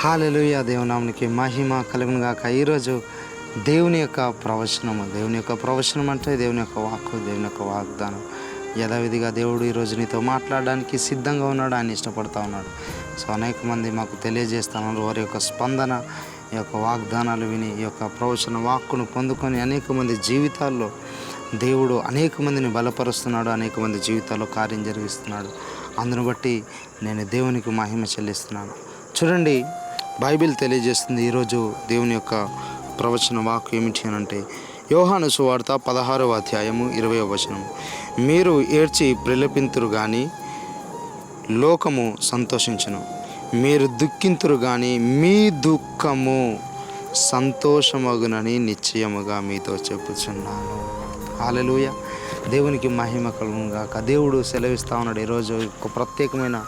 హల్లెలూయా. దేవుని నామమునికి మహిమ కలుగును గాక. ఈరోజు దేవుని యొక్క ప్రవచనం అంటే దేవుని యొక్క వాక్కు, దేవుని యొక్క వాగ్దానం. యథావిధిగా దేవుడు ఈరోజు నీతో మాట్లాడడానికి సిద్ధంగా ఉన్నాడు, ఆయన ఇష్టపడుతూ ఉన్నాడు. సో అనేక మంది మాకు తెలియజేస్తున్నారు వారి యొక్క స్పందన, ఈ యొక్క వాగ్దానాలు విని ఈ యొక్క ప్రవచన వాక్కును పొందుకొని అనేక మంది జీవితాల్లో దేవుడు అనేక మందిని బలపరుస్తున్నాడు, అనేక మంది జీవితాల్లో కార్యం జరిగిస్తున్నాడు. అందును బట్టి నేను దేవునికి మహిమ చెల్లిస్తున్నాను. చూడండి, బైబిల్ తెలియజేస్తుంది ఈరోజు దేవుని యొక్క ప్రవచన వాక్కు ఏమిటి అని అంటే, యోహాను సువార్త 16వ అధ్యాయము 20వ వచనం. మీరు ఏడ్చి ప్రలపింతురు కానీ లోకము సంతోషించును, మీరు దుఃఖింతురు కానీ మీ దుఃఖము సంతోషమగునని నిశ్చయముగా మీతో చెప్పుచున్నాను. హల్లెలూయా. దేవునికి మహిమ కలుగును గాక. దేవుడు సెలవిస్తూ ఉన్నాడు ఈరోజు ఒక ప్రత్యేకమైన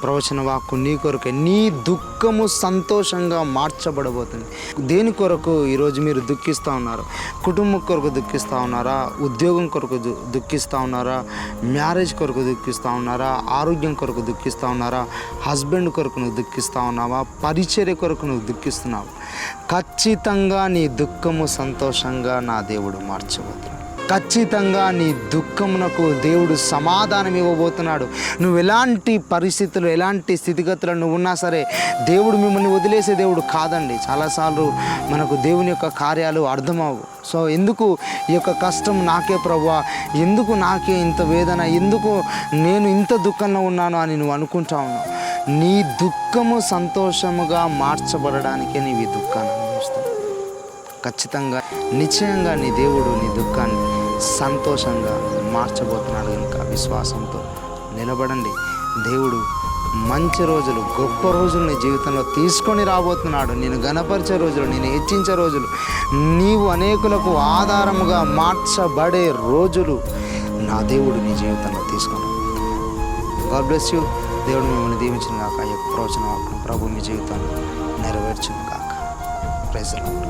ప్రవచన వాక్కు నీ కొరకే. నీ దుఃఖము సంతోషంగా మార్చబడబోతుంది. దేని కొరకు ఈరోజు మీరు దుఃఖిస్తూ ఉన్నారు? కుటుంబం కొరకు దుఃఖిస్తూ ఉన్నారా? ఉద్యోగం కొరకు దుఃఖిస్తూ ఉన్నారా? మ్యారేజ్ కొరకు దుఃఖిస్తూ ఉన్నారా? ఆరోగ్యం కొరకు దుఃఖిస్తూ ఉన్నారా? హస్బెండ్ కొరకు నువ్వు దుఃఖిస్తూ ఉన్నావా? పరిచర్య కొరకు నువ్వు దుఃఖిస్తున్నావు. ఖచ్చితంగా నీ దుఃఖము సంతోషంగా నా దేవుడు మార్చబోతున్నాడు. ఖచ్చితంగా నీ దుఃఖమునకు దేవుడు సమాధానం ఇవ్వబోతున్నాడు. నువ్వు ఎలాంటి పరిస్థితులు, ఎలాంటి స్థితిగతులు నువ్వు ఉన్నా సరే, దేవుడు మిమ్మల్ని వదిలేసే దేవుడు కాదండి. చాలాసార్లు మనకు దేవుని యొక్క కార్యాలు అర్థమవు. సో ఎందుకు ఈ యొక్క కష్టం నాకే ప్రభువా, ఎందుకు నాకే ఇంత వేదన, ఎందుకు నేను ఇంత దుఃఖంలో ఉన్నాను అని నువ్వు అనుకుంటా ఉన్నావు. నీ దుఃఖము సంతోషముగా మార్చబడడానికే నీవు ఈ దుఃఖాన్ని అనుభవిస్తావు. ఖచ్చితంగా నిశ్చయంగా నీ దేవుడు నీ దుఃఖాన్ని సంతోషంగా మార్చబోతున్నాడు. కనుక విశ్వాసంతో నిలబడండి. దేవుడు మంచి రోజులు, గొప్ప రోజులు నీ జీవితంలో తీసుకొని రాబోతున్నాడు. నేను ఘనపరిచే రోజులు, నేను హెచ్చించే రోజులు, నీవు అనేకులకు ఆధారముగా మార్చబడే రోజులు నా దేవుడు నీ జీవితంలో తీసుకున్నాడు. God bless you. దేవుడు మిమ్మల్ని దీవించిన కాక. ఈ యొక్క ప్రవచన వాక్కును ప్రభు మీ జీవితాన్ని నెరవేర్చును కాక. Praise the lord.